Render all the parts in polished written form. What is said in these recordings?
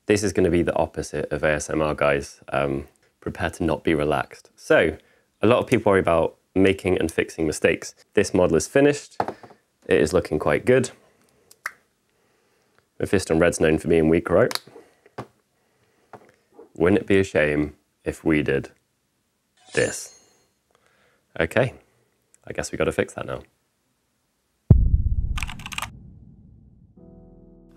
This is going to be the opposite of ASMR, guys. Prepare to not be relaxed. So, a lot of people worry about making and fixing mistakes. This model is finished. It is looking quite good. Mephiston Red's known for being weak, right? Wouldn't it be a shame if we did this? Okay, I guess we got to fix that now.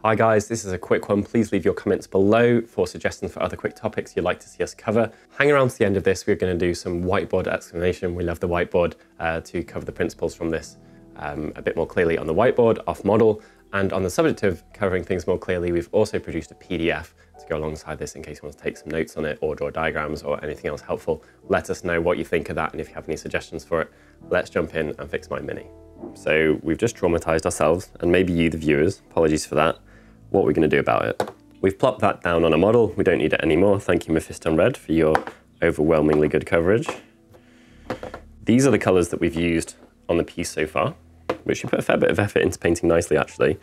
Hi guys, this is a quick one. Please leave your comments below for suggestions for other quick topics you'd like to see us cover. Hang around to the end of this. We're going to do some whiteboard explanation. We love the whiteboard to cover the principles from this a bit more clearly on the whiteboard, off model. And on the subject of covering things more clearly, we've also produced a PDF to go alongside this in case you want to take some notes on it or draw diagrams or anything else helpful. Let us know what you think of that, and if you have any suggestions for it, let's jump in and fix my Mini. So we've just traumatized ourselves, and maybe you, the viewers, apologies for that. What we're going to do about it. We've plopped that down on a model. We don't need it anymore. Thank you, Mephiston Red, for your overwhelmingly good coverage. These are the colors that we've used on the piece so far, which we put a fair bit of effort into painting nicely, actually.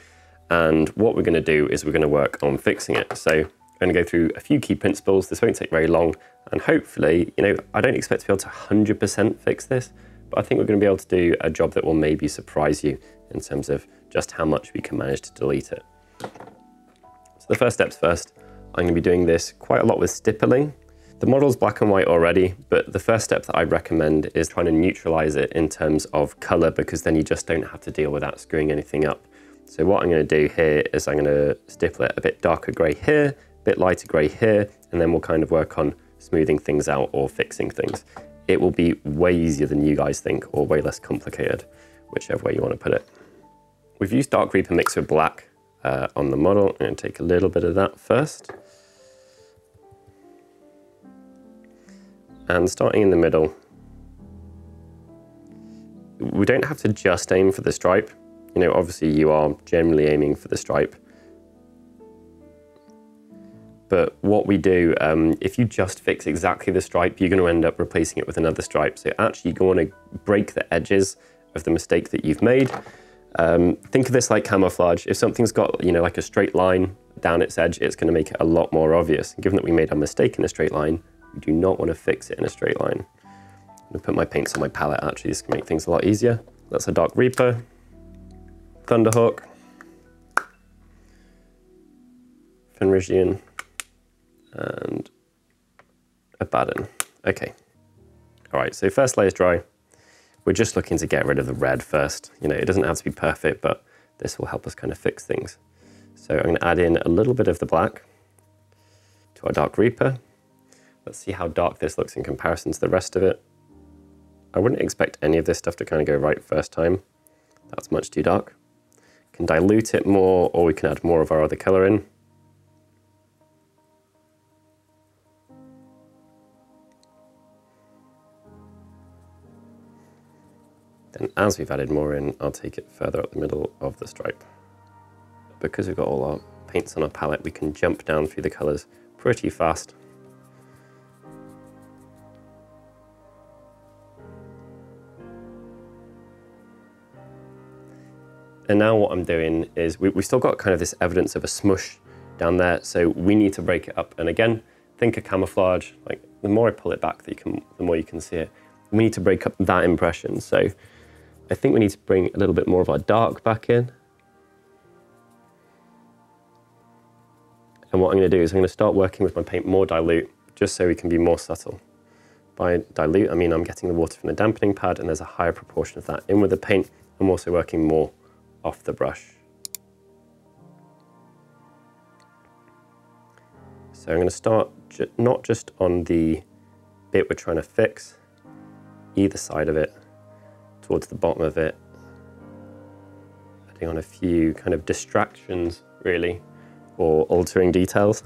And what we're going to do is we're going to work on fixing it. So I'm going to go through a few key principles. This won't take very long. And hopefully, I don't expect to be able to 100% fix this, but I think we're going to be able to do a job that will maybe surprise you in terms of just how much we can manage to delete it. So the first steps first, I'm going to be doing this quite a lot with stippling. The model's black and white already, but the first step that I'd recommend is trying to neutralize it in terms of color, because then you just don't have to deal with that screwing anything up. So what I'm going to do here is I'm going to stipple it a bit darker gray here, a bit lighter gray here, and then we'll kind of work on smoothing things out or fixing things. It will be way easier than you guys think, or way less complicated, whichever way you want to put it. We've used dark Reaper mixed with black on the model. I'm going to take a little bit of that first. And starting in the middle, we don't have to just aim for the stripe. Obviously you are generally aiming for the stripe. But what we do, if you just fix exactly the stripe, you're going to end up replacing it with another stripe. So actually you want to break the edges of the mistake that you've made. Think of this like camouflage. If something's got, like a straight line down its edge, it's going to make it a lot more obvious. Given that we made a mistake in a straight line, we do not want to fix it in a straight line. I'm going to put my paints on my palette, actually. This can make things a lot easier. That's a Dark Reaper, Thunderhawk, Fenrisian, and a Byron. Okay. All right, so first layer's dry. We're just looking to get rid of the red first. It doesn't have to be perfect, but this will help us kind of fix things. So I'm going to add in a little bit of the black to our Dark Reaper. Let's see how dark this looks in comparison to the rest of it. I wouldn't expect any of this stuff to kind of go right first time. That's much too dark. Can dilute it more, or we can add more of our other color in. Then as we've added more in, I'll take it further up the middle of the stripe. Because we've got all our paints on our palette, we can jump down through the colors pretty fast. And now what I'm doing is, we've still got kind of this evidence of a smush down there, so we need to break it up. And again, think of camouflage. Like, the more I pull it back, the more you can see it. We need to break up that impression. So I think we need to bring a little bit more of our dark back in. And what I'm going to do is I'm going to start working with my paint more dilute, just so we can be more subtle. By dilute, I mean I'm getting the water from the dampening pad, and there's a higher proportion of that in with the paint. I'm also working more off the brush. So I'm going to start not just on the bit we're trying to fix, either side of it, towards the bottom of it, adding on a few kind of distractions, really, or altering details.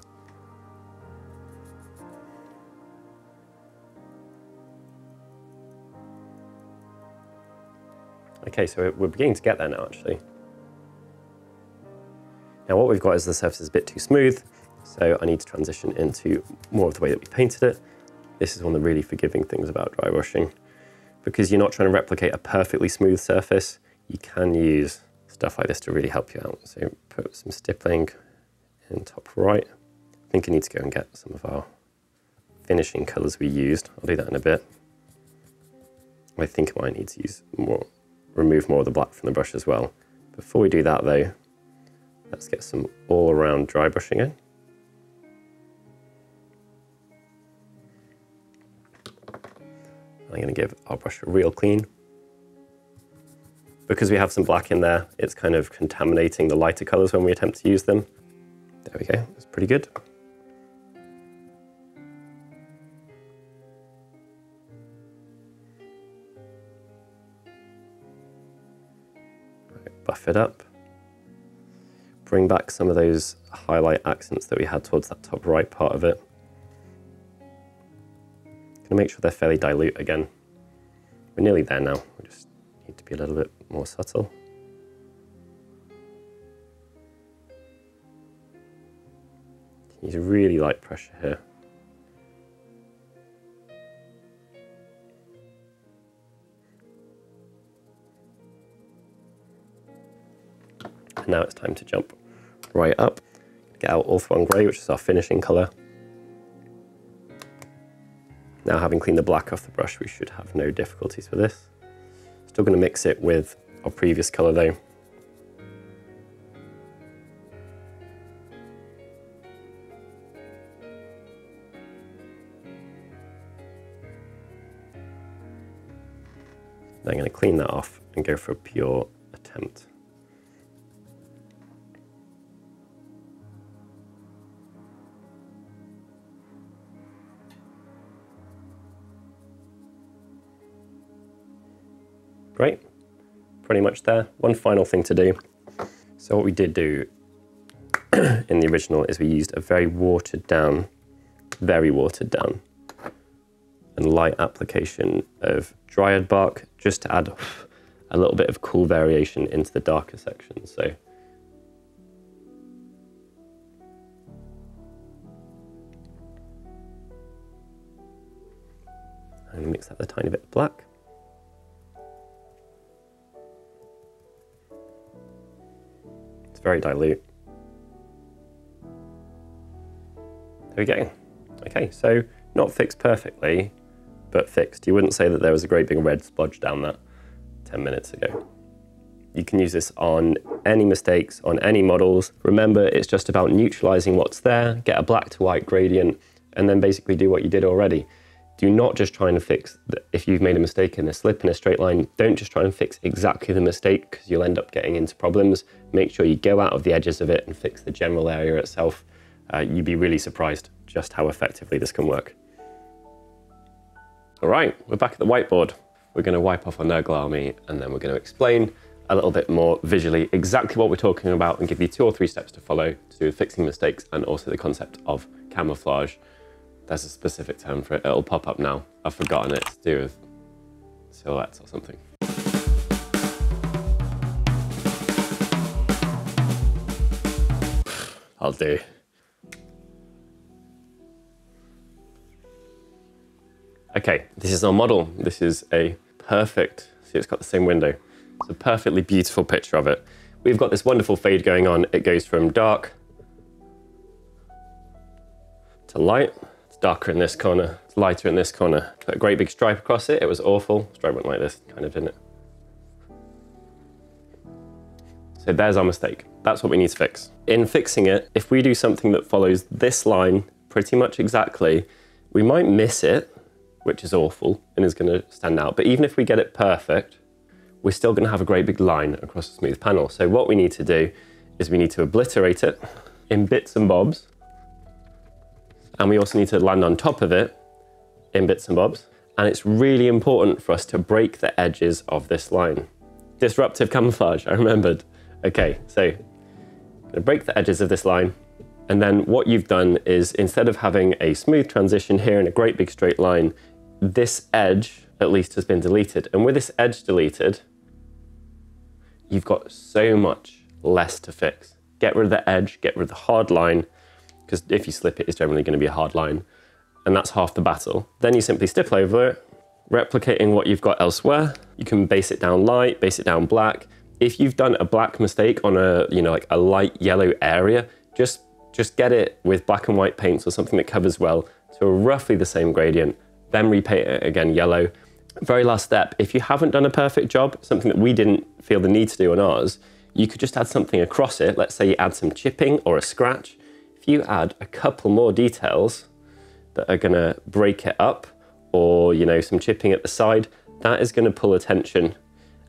Okay, so we're beginning to get there now, actually. Now what we've got is the surface is a bit too smooth, so I need to transition into more of the way that we painted it. This is one of the really forgiving things about dry brushing. Because you're not trying to replicate a perfectly smooth surface, you can use stuff like this to really help you out. So put some stippling in top right. I think I need to go and get some of our finishing colours we used. I'll do that in a bit. I think I might need to use remove more of the black from the brush as well. Before we do that though, let's get some all around dry brushing in. I'm going to give our brush a real clean. Because we have some black in there, it's kind of contaminating the lighter colours when we attempt to use them. There we go, that's pretty good. Right, buff it up. Bring back some of those highlight accents that we had towards that top right part of it. Gonna make sure they're fairly dilute again. We're nearly there now. We just need to be a little bit more subtle. Use really light pressure here. And now it's time to jump right up. Get out All For One Grey, which is our finishing colour. Now, having cleaned the black off the brush, we should have no difficulties with this. Still going to mix it with our previous colour though. Then I'm going to clean that off and go for a pure attempt. Great, pretty much there. One final thing to do. So what we did do in the original is we used a very watered down and light application of dryad bark just to add a little bit of cool variation into the darker sections. So I'm gonna mix that with a tiny bit of black. Very dilute. There we go. Okay, so not fixed perfectly, but fixed. You wouldn't say that there was a great big red splodge down that 10 minutes ago. You can use this on any mistakes, on any models. Remember, it's just about neutralizing what's there, get a black to white gradient, and then basically do what you did already. Do not just try and fix, if you've made a mistake in a slip in a straight line, don't just try and fix exactly the mistake because you'll end up getting into problems. Make sure you go out of the edges of it and fix the general area itself. You'd be really surprised just how effectively this can work. All right, we're back at the whiteboard. We're going to wipe off our Nurgle army and then we're going to explain a little bit more visually exactly what we're talking about and give you 2 or 3 steps to follow to do with fixing mistakes and also the concept of camouflage. There's a specific term for it. It'll pop up now. I've forgotten it. It's to do with silhouettes or something. I'll do. Okay, this is our model. This is a perfect, see it's got the same window. It's a perfectly beautiful picture of it. We've got this wonderful fade going on. It goes from dark to light. Darker in this corner, it's lighter in this corner. Put a great big stripe across it, it was awful. Stripe went like this, kind of, didn't it? So there's our mistake. That's what we need to fix. In fixing it, if we do something that follows this line pretty much exactly, we might miss it, which is awful and is going to stand out. But even if we get it perfect, we're still going to have a great big line across a smooth panel. So what we need to do is we need to obliterate it in bits and bobs. And we also need to land on top of it in bits and bobs. And it's really important for us to break the edges of this line. Disruptive camouflage, I remembered. Okay, so I'm gonna break the edges of this line. And then what you've done is instead of having a smooth transition here and a great big straight line, this edge at least has been deleted. And with this edge deleted, you've got so much less to fix. Get rid of the edge, get rid of the hard line, because if you slip it, it's generally going to be a hard line, and that's half the battle. Then you simply stipple over it, replicating what you've got elsewhere. You can base it down light, base it down black. If you've done a black mistake on a, like a light yellow area, just just get it with black and white paints or something that covers well to roughly the same gradient, then repaint it again yellow. Very last step, if you haven't done a perfect job, something that we didn't feel the need to do on ours, you could just add something across it. Let's say you add some chipping or a scratch. If you add a couple more details that are gonna break it up, or some chipping at the side, that is gonna pull attention.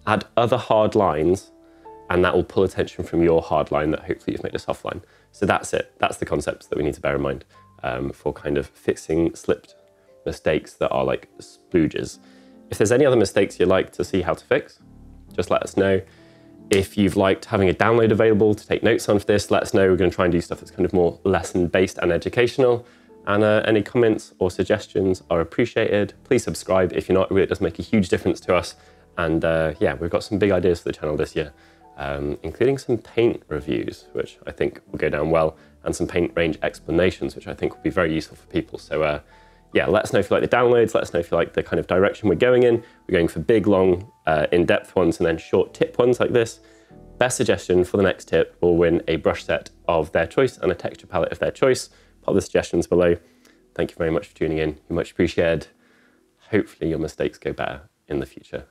Add other hard lines, and that will pull attention from your hard line that hopefully you've made a soft line. So that's it. That's the concepts that we need to bear in mind for kind of fixing slipped mistakes that are like splooges. If there's any other mistakes you'd like to see how to fix, just let us know. If you've liked having a download available to take notes on for this, let us know. We're going to try and do stuff that's kind of more lesson-based and educational. And any comments or suggestions are appreciated. Please subscribe if you're not. It really does make a huge difference to us. And yeah, we've got some big ideas for the channel this year, including some paint reviews, which I think will go down well, and some paint range explanations, which I think will be very useful for people. So yeah, let us know if you like the downloads. Let us know if you like the kind of direction we're going in. We're going for big, long, in-depth ones and then short tip ones like this. Best suggestion for the next tip will win a brush set of their choice and a texture palette of their choice. Pop the suggestions below. Thank you very much for tuning in. You're much appreciated. Hopefully your mistakes go better in the future.